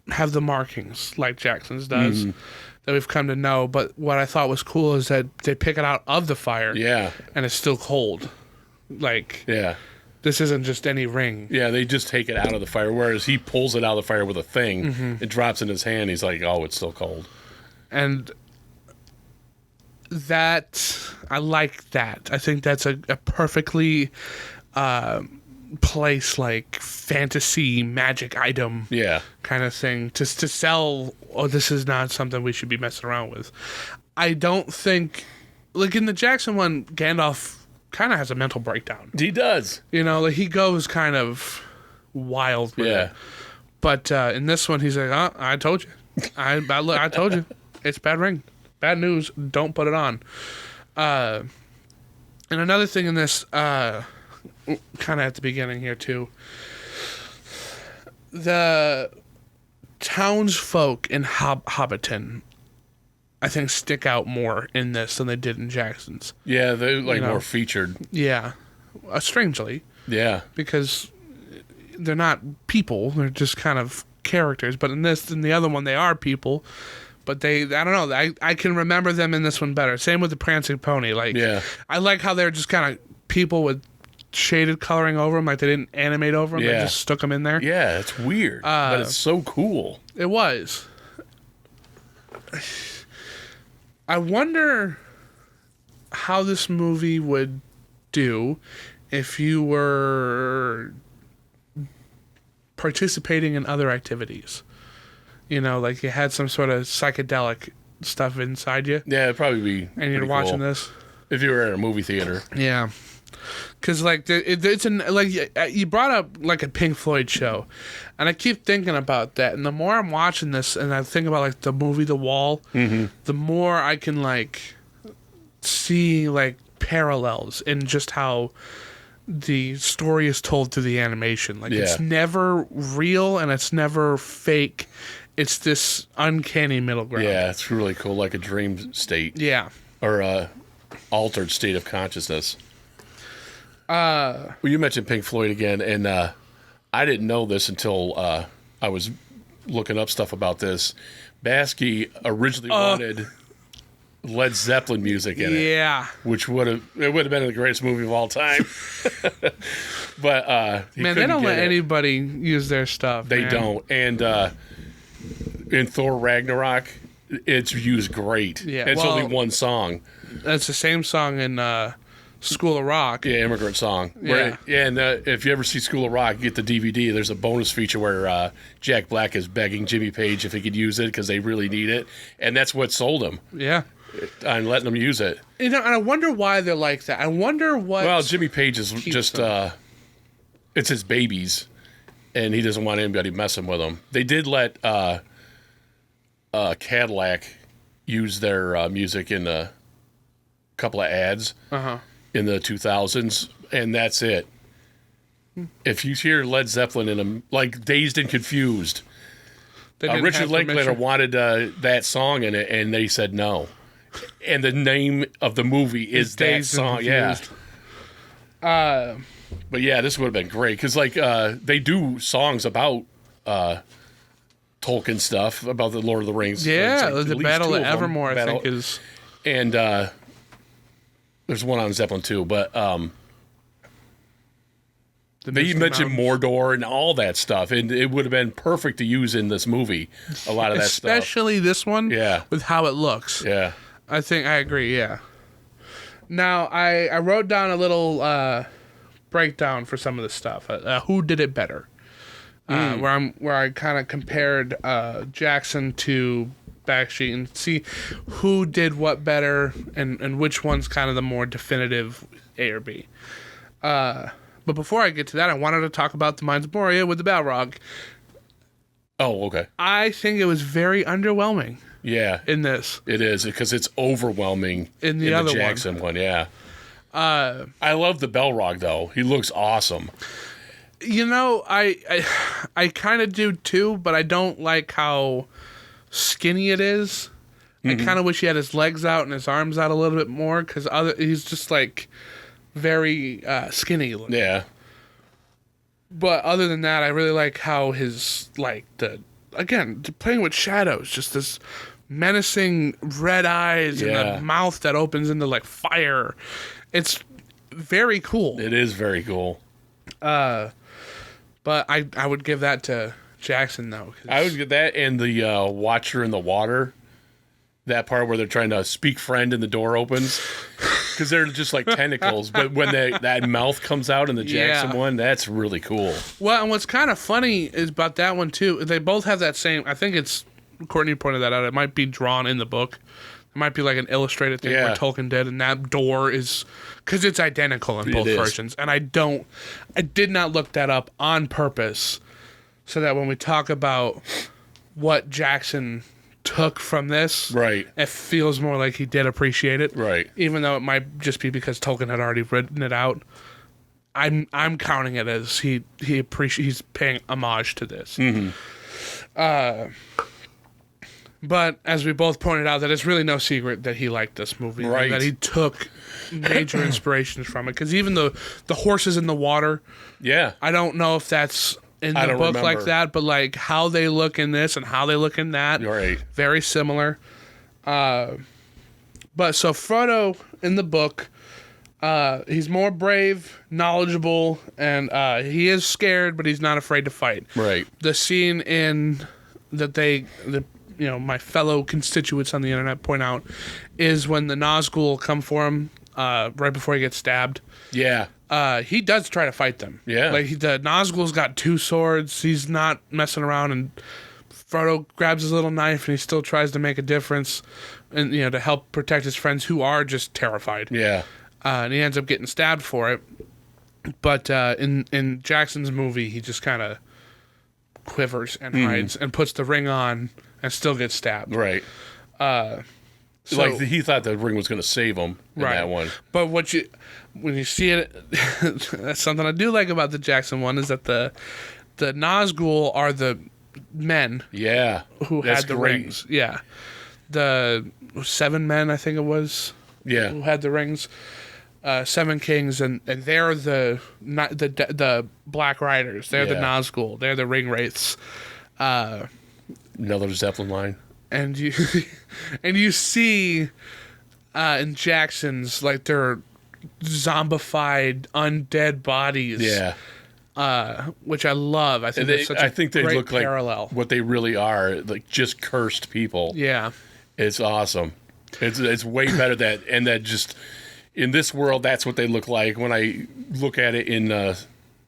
have the markings like Jackson's does that we've come to know. But what I thought was cool is that they pick it out of the fire. Yeah. And it's still cold. Like. Yeah. This isn't just any ring. Yeah, they just take it out of the fire, whereas he pulls it out of the fire with a thing. It drops in his hand. He's like, oh, it's still cold. And that, I like that. I think that's a perfectly placed, like, fantasy magic item kind of thing to sell, oh, this is not something we should be messing around with. I don't think, like in the Jackson one, Gandalf kind of has a mental breakdown. He does. You know, like he goes kind of wild with it. But in this one, he's like, oh, I told you. I told you. It's bad ring. Bad news. Don't put it on. And another thing in this, kind of at the beginning here too. The townsfolk in Hobbiton, I think, stick out more in this than they did in Jackson's. Yeah, they're more featured. Yeah, strangely. Yeah, because they're not people; they're just kind of characters. But in the other one, they are people. But I don't know. I can remember them in this one better. Same with the Prancing Pony. I like how they're just kind of people with shaded coloring over them. Like they didn't animate over them. Yeah. They just stuck them in there. Yeah, it's weird, but it's so cool. It was. I wonder how this movie would do if you were participating in other activities. Like you had some sort of psychedelic stuff inside you. Yeah, it'd probably be. And you're watching this. If you were at a movie theater. Yeah. Because, you brought up, a Pink Floyd show. And I keep thinking about that. And the more I'm watching this and I think about, the movie The Wall, the more I can, see, parallels in just how the story is told through the animation. It's never real and it's never fake. It's this uncanny middle ground. Yeah, it's really cool, like a dream state. Yeah. Or a altered state of consciousness. Well, you mentioned Pink Floyd again, and I didn't know this until I was looking up stuff about this. Bakshi originally wanted Led Zeppelin music in it. Yeah. Which would have been the greatest movie of all time. But man, they don't let anybody use their stuff. They don't. And in Thor Ragnarok, it's used great. Yeah. It's only one song. That's the same song in School of Rock. Yeah, Immigrant Song. Yeah. And if you ever see School of Rock, you get the DVD. There's a bonus feature where Jack Black is begging Jimmy Page if he could use it because they really need it. And that's what sold him. Yeah. On letting them use it. And I wonder why they're like that. I wonder what... Well, Jimmy Page is just... it's his babies, and he doesn't want anybody messing with them. They did let Cadillac use their music in a couple of ads in the 2000s, and that's it. If you hear Led Zeppelin in them, Dazed and Confused, Richard Linklater wanted that song in it, and they said no. And the name of the movie is that song. Yeah. But yeah, this would have been great because they do songs about Tolkien stuff, about the Lord of the Rings. Yeah, the Battle of Evermore, I think is. And there's one on Zeppelin too, but they mentioned Mordor and all that stuff, and it would have been perfect to use in this movie. A lot of that stuff, especially this one. Yeah, with how it looks. Yeah, I think I agree. Yeah. Now I wrote down a little breakdown for some of the stuff. Who did it better? Where I kind of compared Jackson to Bakshi and see who did what better and which one's kind of the more definitive A or B. But before I get to that, I wanted to talk about the Mines of Moria with the Balrog. Oh, okay. I think it was very underwhelming. Yeah, in this it is because it's overwhelming in the other Jackson one. Yeah, I love the Balrog though. He looks awesome. I kind of do too, but I don't like how skinny it is. I kind of wish he had his legs out and his arms out a little bit more because he's just very skinny looking. Yeah. But other than that, I really like how his playing with shadows, just this menacing red eyes and a mouth that opens into fire. It's very cool. It is very cool. But I would give that to Jackson though. I would give that and the Watcher in the water. That part where they're trying to speak friend and the door opens. Because they're just like tentacles. But when that mouth comes out in the Jackson one, that's really cool. Well, and what's kind of funny is about that one, too. They both have that same... I think it's... Courtney pointed that out. It might be drawn in the book. It might be like an illustrated thing where Tolkien did. And that door is... Because it's identical in both versions. And I did not look that up on purpose. So that when we talk about what Jackson... took from this, right? It feels more like he did appreciate it, right? Even though it might just be because Tolkien had already written it out. I'm counting it as he's paying homage to this. But as we both pointed out, that it's really no secret that he liked this movie, right? And that he took major inspirations from it. Because even the horses in the water, I don't know if that's in the book like that, but like how they look in this and how they look in that, right? Very similar. But so Frodo in the book, he's more brave, knowledgeable, and he is scared, but he's not afraid to fight. Right. The scene my fellow constituents on the internet point out is when the Nazgul come for him right before he gets stabbed. Yeah. He does try to fight them. Yeah. Like the Nazgul's got 2 swords. He's not messing around, and Frodo grabs his little knife and he still tries to make a difference and to help protect his friends who are just terrified. Yeah. And he ends up getting stabbed for it. But in Jackson's movie, he just kind of quivers and hides and puts the ring on and still gets stabbed. Right. Like he thought the ring was going to save him in that one. But when you see it, that's something I do like about the Jackson one is that the Nazgul are the men. Yeah. Who had the rings. Yeah. The 7 men, I think it was. Yeah. Who had the rings. 7 kings, and they're the Black Riders. They're the Nazgul. They're the ring wraiths. Another Zeppelin line. And you see in Jackson's like their zombified undead bodies. Yeah. Which I love. I think they look parallel. Like what they really are, like just cursed people. Yeah. It's awesome. It's way better that just in this world that's what they look like. When I look at it in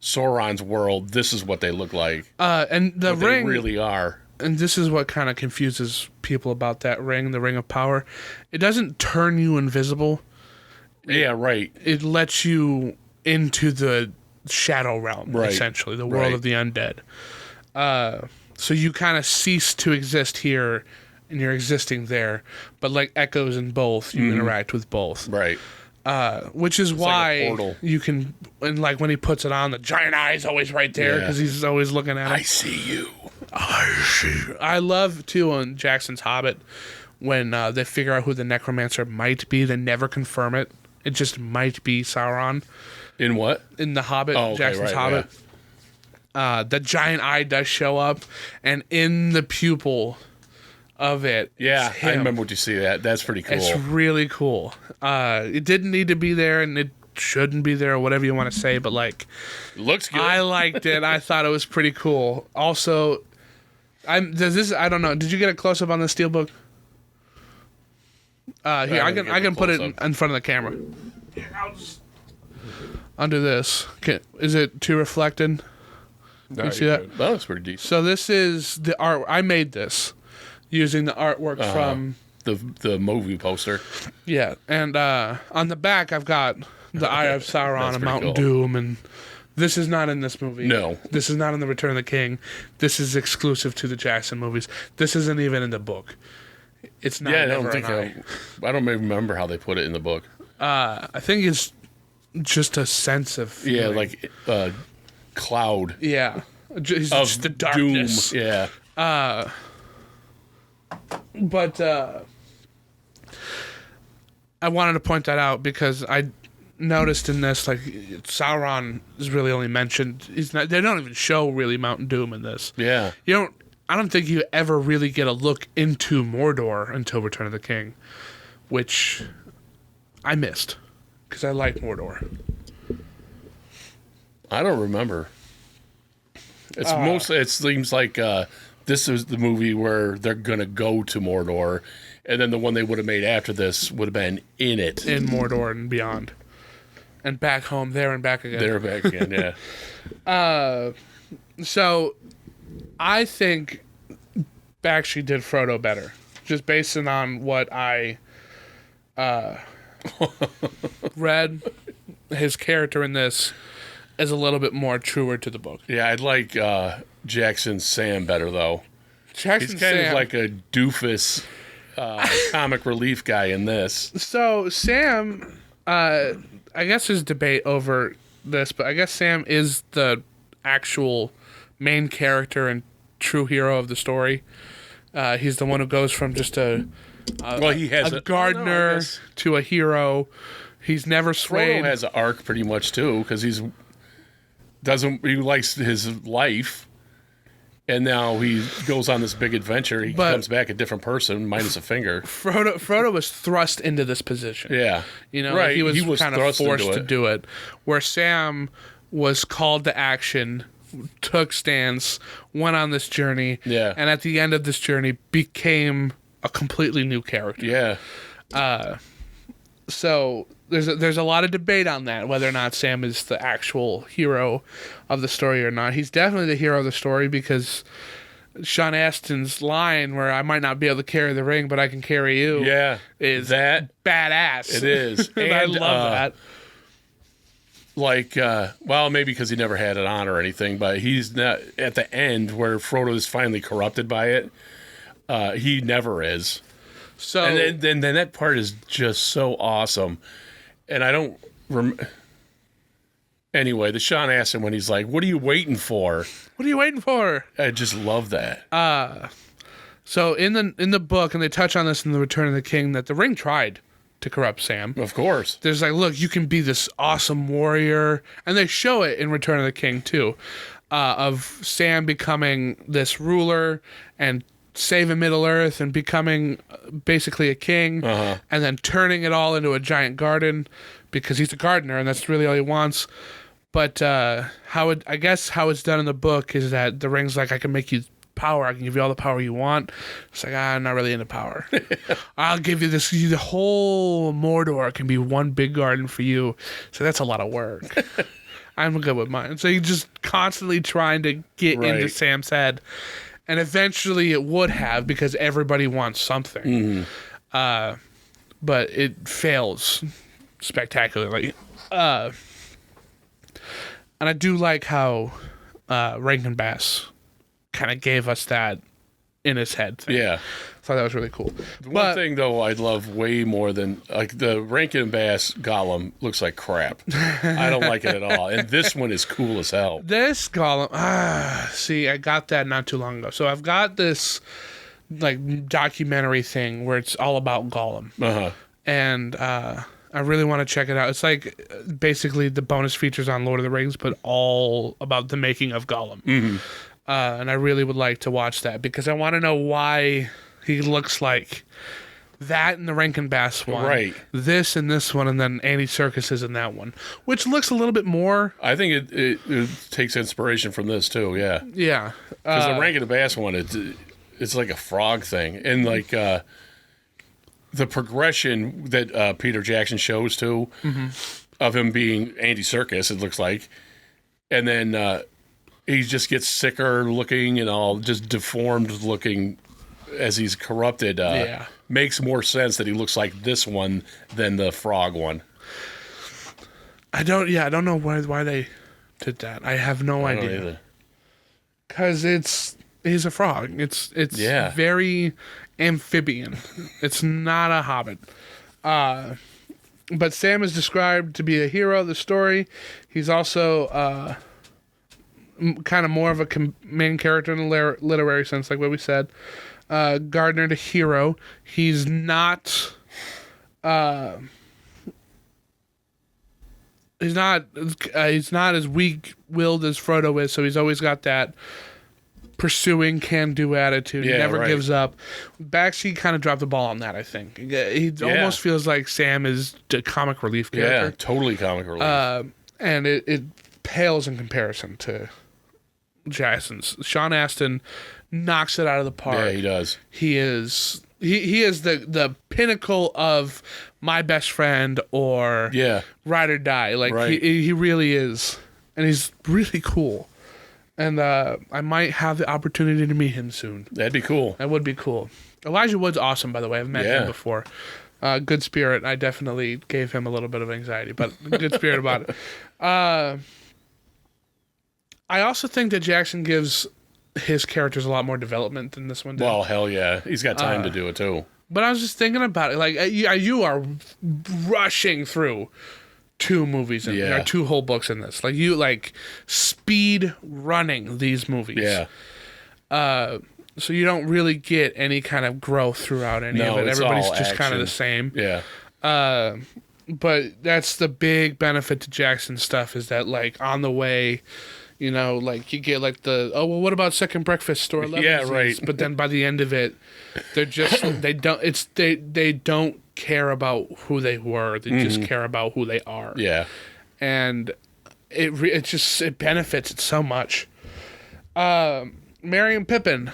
Sauron's world, this is what they look like. And the ring they really are. And this is what kind of confuses people about that ring, the Ring of Power. It doesn't turn you invisible. Yeah, right. It lets you into the shadow realm, essentially, the world of the undead. So you kind of cease to exist here, and you're existing there. But like echoes in both, you interact with both. Right. Which is why you can, and like when he puts it on, the giant eye is always right there because he's always looking at him. I see you. I love too on Jackson's Hobbit when they figure out who the necromancer might be. They never confirm it. It just might be Sauron. In what? In the Hobbit, Jackson's Hobbit. Yeah. The giant eye does show up, and in the pupil of it. Yeah, I remember when you see that. That's pretty cool. It's really cool. It didn't need to be there, and it shouldn't be there, or whatever you want to say, but like, it looks good. I liked it. I thought it was pretty cool. Also, I don't know. Did you get a close up on the steelbook? Here, I can put it in front of the camera. Here, I'll just undo this. Is it too reflected? No, you see that? That looks pretty decent. So this is the art. I made this using the artwork from the movie poster. Yeah, and on the back I've got the Eye of Sauron and Mountain Doom, and this is not in this movie. No. This is not in the Return of the King. This is exclusive to the Jackson movies. This isn't even in the book. It's not. Yeah, I don't remember how they put it in the book. I think it's just a sense of feeling. like cloud. Yeah, just the darkness. Doom. Yeah. But I wanted to point that out because I noticed in this, like, Sauron is really only mentioned. They don't even show really Mountain Doom in this. Yeah. I don't think you ever really get a look into Mordor until Return of the King, which I missed because I like Mordor. I don't remember. It's mostly. It seems like this is the movie where they're gonna go to Mordor, and then the one they would have made after this would have been in Mordor and beyond, and back home there and back again. There back again, yeah. So I think Bakshi did Frodo better, just based on what I read. His character in this is a little bit more truer to the book. Yeah, I'd like Jackson's Sam better, though. He's kind of like a doofus comic relief guy in this. So Sam, I guess his debate over this, but I guess Sam is the actual main character and true hero of the story. He's the one who goes from just a gardener to a hero. He's never swayed. Frodo has an arc pretty much too, because he likes his life, and now he goes on this big adventure. He comes back a different person, minus a finger. Frodo was thrust into this position. Yeah, right. He was kind of forced to do it. Where Sam was called to action, took stance, went on this journey, and at the end of this journey became a completely new character. Yeah. So there's a lot of debate on that, whether or not Sam is the actual hero of the story or not. He's definitely the hero of the story because Sean Astin's line where I might not be able to carry the ring, but I can carry you is that badass. It is. And I love that. Like, maybe because he never had it on or anything, but he's not at the end where Frodo is finally corrupted by it. He never is. So, and then that part is just so awesome. And I don't anyway, the Sean Astin when he's like, "What are you waiting for? What are you waiting for?" I just love that. So in the book, and they touch on this in The Return of the King, that the ring tried to corrupt Sam. Of course. There's like, look, you can be this awesome warrior. And they show it in Return of the King too, of Sam becoming this ruler and saving Middle-earth and becoming basically a king, and then turning it all into a giant garden because he's a gardener and that's really all he wants. But how it's done in the book is that the ring's like, I can make you power, I can give you all the power you want. It's like, I'm not really into power. I'll give you this, the whole Mordor can be one big garden for you. So that's a lot of work. I'm good with mine. So he's just constantly trying to get into Sam's head. And eventually it would have, because everybody wants something. But it fails spectacularly. And I do like how Rankin Bass kind of gave us that in his head thing. Yeah. I thought that was really cool. One thing, though, I love way more than, like, the Rankin Bass Gollum looks like crap. I don't like it at all. And this one is cool as hell. This Gollum, see, I got that not too long ago. So I've got this, like, documentary thing where it's all about Gollum. And I really want to check it out. It's like basically the bonus features on Lord of the Rings, but all about the making of Gollum. And I really would like to watch that because I want to know why he looks like that in the Rankin Bass one. Right. This and this one, and then Andy Serkis is in that one, which looks a little bit more. I think it takes inspiration from this too. Yeah. Yeah. Because the Rankin Bass one, it's like a frog thing, and like the progression that Peter Jackson shows too of him being Andy Serkis, it looks like, and then he just gets sicker looking and all just deformed looking as he's corrupted. Makes more sense that he looks like this one than the frog one. I don't know why they did that. I have no idea. Because he's a frog. It's very amphibian. It's not a hobbit. But Sam is described to be a hero of the story. He's also kind of more of a main character in the literary sense, like what we said. Gardener to hero. He's not he's not as weak-willed as Frodo is, so he's always got that pursuing, can-do attitude. He never gives up. Bakshi kind of dropped the ball on that, I think. He almost feels like Sam is the comic relief character. Yeah, totally comic relief. And it pales in comparison to Jason's. Sean Astin knocks it out of the park. Yeah, he does. He is the pinnacle of my best friend or ride or die. Like he really is, and he's really cool. And I might have the opportunity to meet him soon. That'd be cool. That would be cool. Elijah Wood's awesome, by the way. I've met him before. Good spirit. I definitely gave him a little bit of anxiety, but good spirit about it. I also think that Jackson gives his characters a lot more development than this one did. Well, hell yeah. He's got time to do it, too. But I was just thinking about it. Like, you are rushing through 2 movies in there, 2 whole books in this. Like you like speed running these movies. Yeah. So you don't really get any kind of growth throughout any of it. Everybody's just kind of the same. Yeah. But that's the big benefit to Jackson's stuff is that like on the way, you know, like you get like what about Second Breakfast or 11? Yeah, right. But then by the end of it, they're just they don't care about who they were. They just care about who they are. Yeah. And it benefits it so much. Merry and Pippin.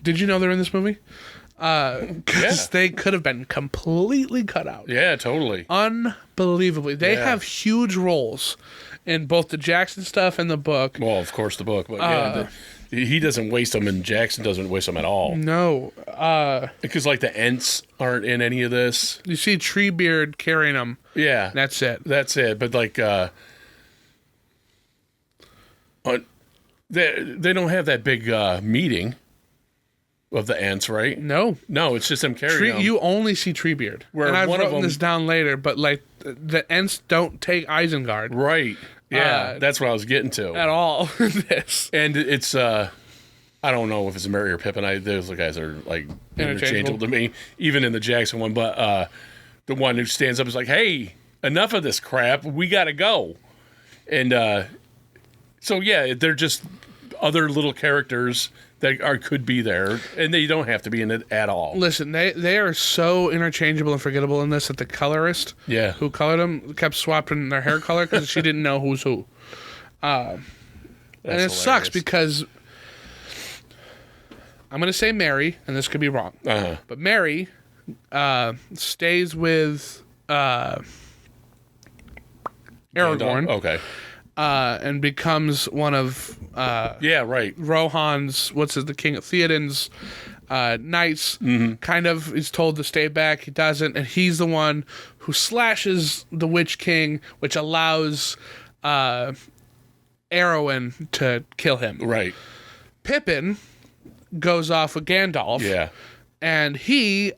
Did you know they're in this movie? Because they could have been completely cut out. Yeah, totally. Unbelievably. They have huge roles in both the Jackson stuff and the book. Well, of course, the book. But he doesn't waste them, and Jackson doesn't waste them at all. No. Because, like, the Ents aren't in any of this. You see Treebeard carrying them. Yeah. That's it. That's it. But, like, they don't have that big meeting of the Ents, right? No, it's just them carrying them. You only see Treebeard. And I've written this down later, but like the Ents don't take Isengard. Right. Yeah, that's what I was getting to. At all. This. And it's I don't know if it's Merry or Pippin. Those guys are like interchangeable to me, even in the Jackson one. But the one who stands up is like, "Hey, enough of this crap. We got to go." And so yeah, they're just other little characters that could be there, and they don't have to be in it at all. Listen, they are so interchangeable and forgettable in this that the colorist who colored them kept swapping their hair color because she didn't know who's who. And it hilarious. Sucks because I'm going to say Mary, and this could be wrong, but Mary stays with Aragorn. Okay. And becomes one of Rohan's the King of Theoden's knights. Kind of is told to stay back. He doesn't, and he's the one who slashes the Witch King, which allows Arwen to kill him. Right. Pippin goes off with Gandalf. Yeah. And he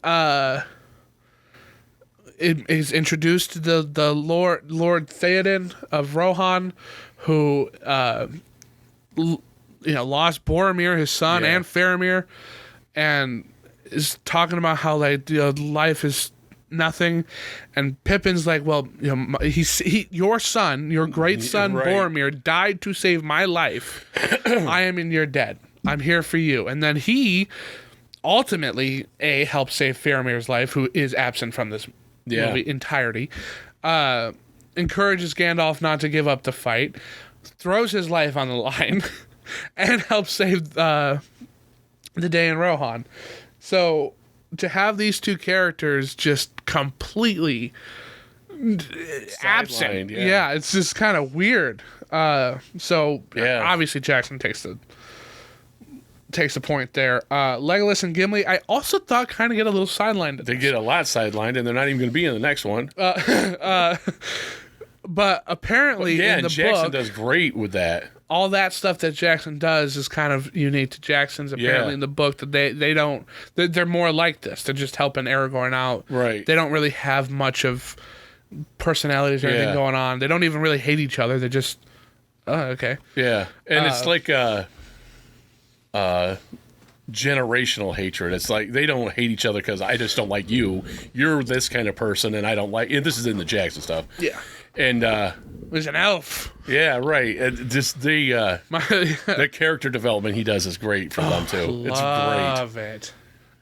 is introduced to the Lord Theoden of Rohan, who lost Boromir, his son, and Faramir, and is talking about how like life is nothing. And Pippin's like, well, your son, your great son Boromir, died to save my life. I am in your debt. I'm here for you. And then he ultimately helps save Faramir's life, who is absent from this movie entirety, encourages Gandalf not to give up the fight, throws his life on the line, and helps save the day in Rohan. So to have these two characters just completely absent, it's just kind of weird. Obviously Jackson takes the point there. Legolas and Gimli, I also thought kind of get a little sidelined. They get a lot sidelined, and they're not even going to be in the next one. But apparently, in the Jackson book, does great with that. All that stuff that Jackson does is kind of unique to Jackson's. Apparently, in the book, that they don't. They're more like this. They're just helping Aragorn out. Right. They don't really have much of personalities or anything going on. They don't even really hate each other. They're just, okay. Yeah, and it's like generational hatred. It's like they don't hate each other because I just don't like you. You're this kind of person, and I don't like. And this is in the Jackson stuff. Yeah, and there's an elf. Yeah, right. Just the character development he does is great for them too. It's great.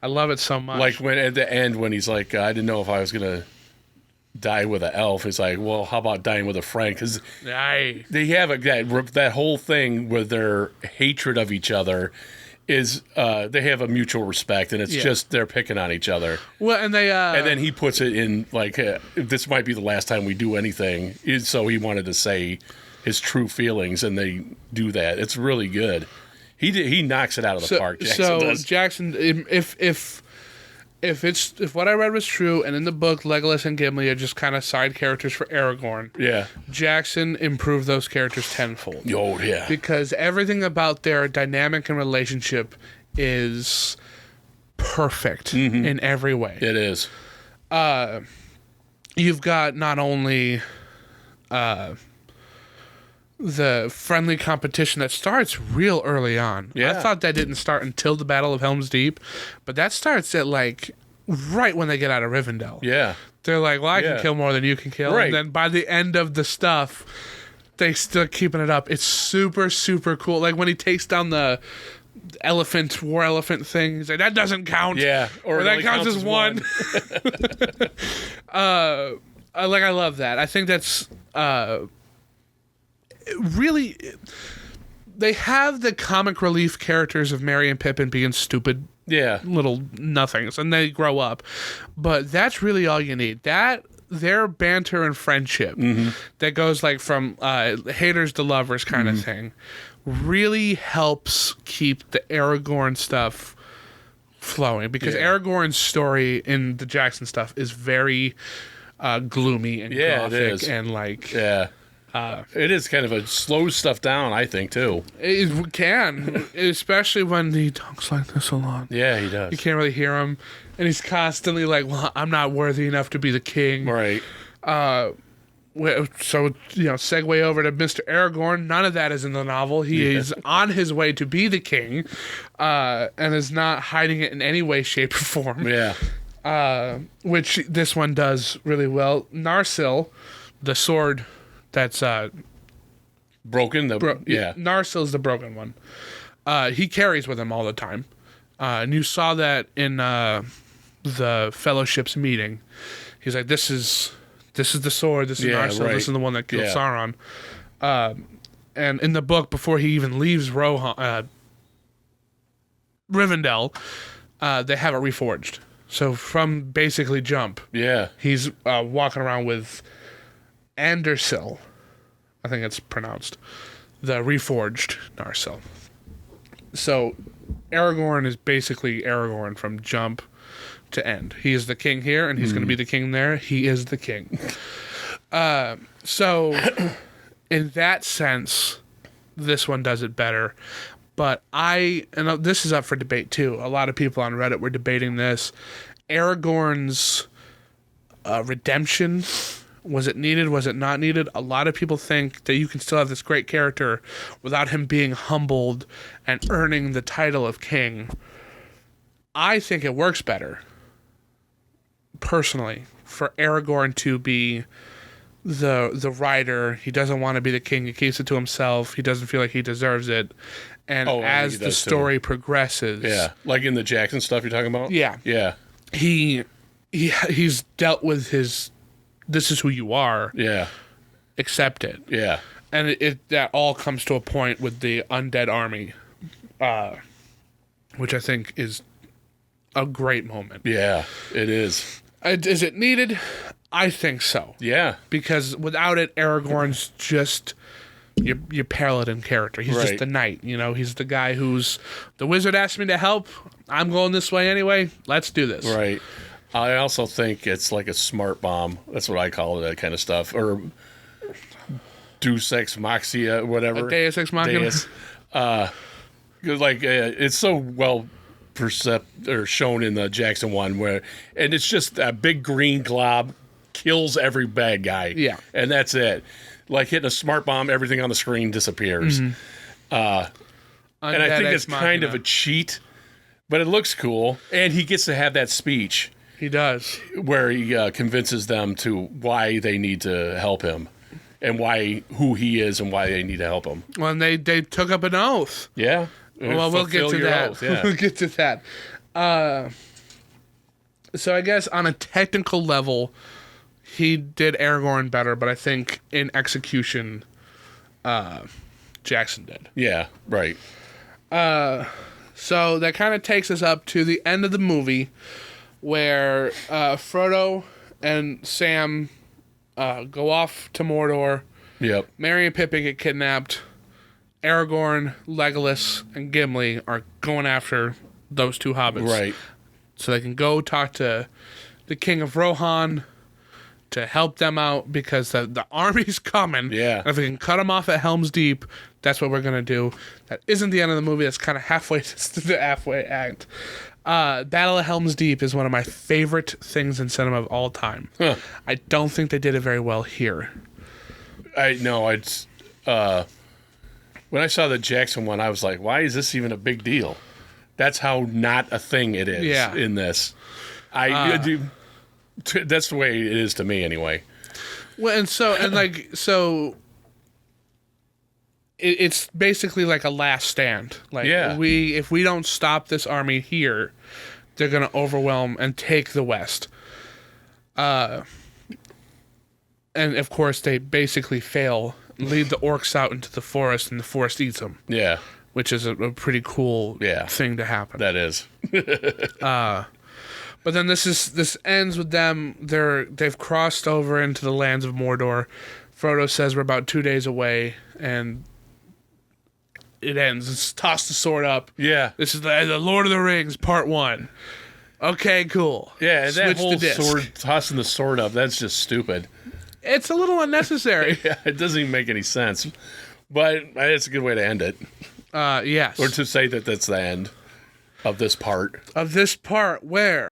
I love it so much. Like when at the end when he's like, I didn't know if I was gonna die with an elf. It's like, well, how about dying with a friend? Because they have that whole thing with their hatred of each other is they have a mutual respect, and it's just they're picking on each other. Well, and they and then he puts it in like this might be the last time we do anything. So he wanted to say his true feelings, and they do that. It's really good. He knocks it out of the park. Jackson does. Jackson, if what I read was true, and in the book Legolas and Gimli are just kind of side characters for Aragorn, Jackson improved those characters tenfold. Oh yeah, because everything about their dynamic and relationship is perfect in every way. It is. You've got not only the friendly competition that starts real early on. Yeah. I thought that didn't start until the Battle of Helm's Deep, but that starts at like right when they get out of Rivendell. Yeah. They're like, well, I can kill more than you can kill. Right. And then by the end of the stuff, they still keeping it up. It's super, super cool. Like when he takes down the war elephant thing, he's like, that doesn't count. Yeah. Or that counts as one. I love that. I think that's really... They have the comic relief characters of Merry and Pippin being stupid little nothings, and they grow up. But that's really all you need. Their banter and friendship that goes like from haters to lovers kind of thing really helps keep the Aragorn stuff flowing, because Aragorn's story in the Jackson stuff is very gloomy and gothic, it is. And like it is kind of a slows stuff down, I think, too. It can, especially when he talks like this a lot. Yeah, he does. You can't really hear him, and he's constantly like, well, I'm not worthy enough to be the king. Right. So, segue over to Mr. Aragorn. None of that is in the novel. He is on his way to be the king, and is not hiding it in any way, shape, or form. Yeah. Which this one does really well. Narsil, the sword that's broken. Narsil's the broken one. He carries with him all the time, and you saw that in the Fellowship's meeting. He's like, "This is the sword. This is Narsil. Right. This is the one that killed Sauron." And in the book, before he even leaves Rivendell, they have it reforged. So from basically jump, he's walking around with Andersil, I think it's pronounced, the reforged Narsil. So Aragorn is basically Aragorn from jump to end. He is the king here, and he's going to be the king there. He is the king. So in that sense, this one does it better. But and this is up for debate too. A lot of people on Reddit were debating this. Aragorn's redemption, was it needed? Was it not needed? A lot of people think that you can still have this great character without him being humbled and earning the title of king. I think it works better, personally, for Aragorn to be the rider. He doesn't want to be the king. He keeps it to himself. He doesn't feel like he deserves it. And as the story progresses... Yeah, like in the Jackson stuff you're talking about? Yeah. Yeah. He's dealt with his... This is who you are. Yeah. Accept it. Yeah. And that all comes to a point with the undead army, which I think is a great moment. Yeah, it is. Is it needed? I think so. Yeah. Because without it, Aragorn's just your paladin character. He's just the knight. He's the guy who's... The wizard asked me to help. I'm going this way anyway. Let's do this. Right. I also think it's like a smart bomb. That's what I call it, that kind of stuff. Or Deus Ex Machina, whatever. Deus Ex Machina. It's so well shown in the Jackson one, and it's just a big green glob kills every bad guy. Yeah. And that's it. Like hitting a smart bomb, everything on the screen disappears. And I think it's kind of a cheat, but it looks cool. And he gets to have that speech. He does. Where he convinces them to why they need to help him and who he is and why they need to help him. Well, and they took up an oath. Yeah. Well, we'll get to that. Oath, yeah. We'll get to that. So I guess on a technical level, he did Aragorn better, but I think in execution, Jackson did. Yeah, right. So that kind of takes us up to the end of the movie, where Frodo and Sam go off to Mordor. Yep. Merry and Pippin get kidnapped. Aragorn, Legolas, and Gimli are going after those two hobbits. Right. So they can go talk to the King of Rohan to help them out, because the army's coming. Yeah. And if we can cut them off at Helm's Deep, that's what we're going to do. That isn't the end of the movie. That's kind of halfway to the halfway act. Battle of Helm's Deep is one of my favorite things in cinema of all time. Huh. I don't think they did it very well here. I know. It's when I saw the Jackson one, I was like, why is this even a big deal? That's how not a thing it is in this. That's the way it is to me anyway. Well, it's basically like a last stand. Like if we don't stop this army here, they're going to overwhelm and take the West. And of course they basically fail, lead the orcs out into the forest, and the forest eats them. Yeah. Which is a pretty cool thing to happen. That is. But then this ends with them. They've crossed over into the lands of Mordor. Frodo says we're about 2 days away, and it ends. It's toss the sword up. Yeah. This is the Lord of the Rings Part 1. Okay, cool. Yeah, that whole sword, tossing the sword up, that's just stupid. It's a little unnecessary. Yeah, it doesn't even make any sense. But it's a good way to end it. Yes. Or to say that that's the end of this part. Of this part where?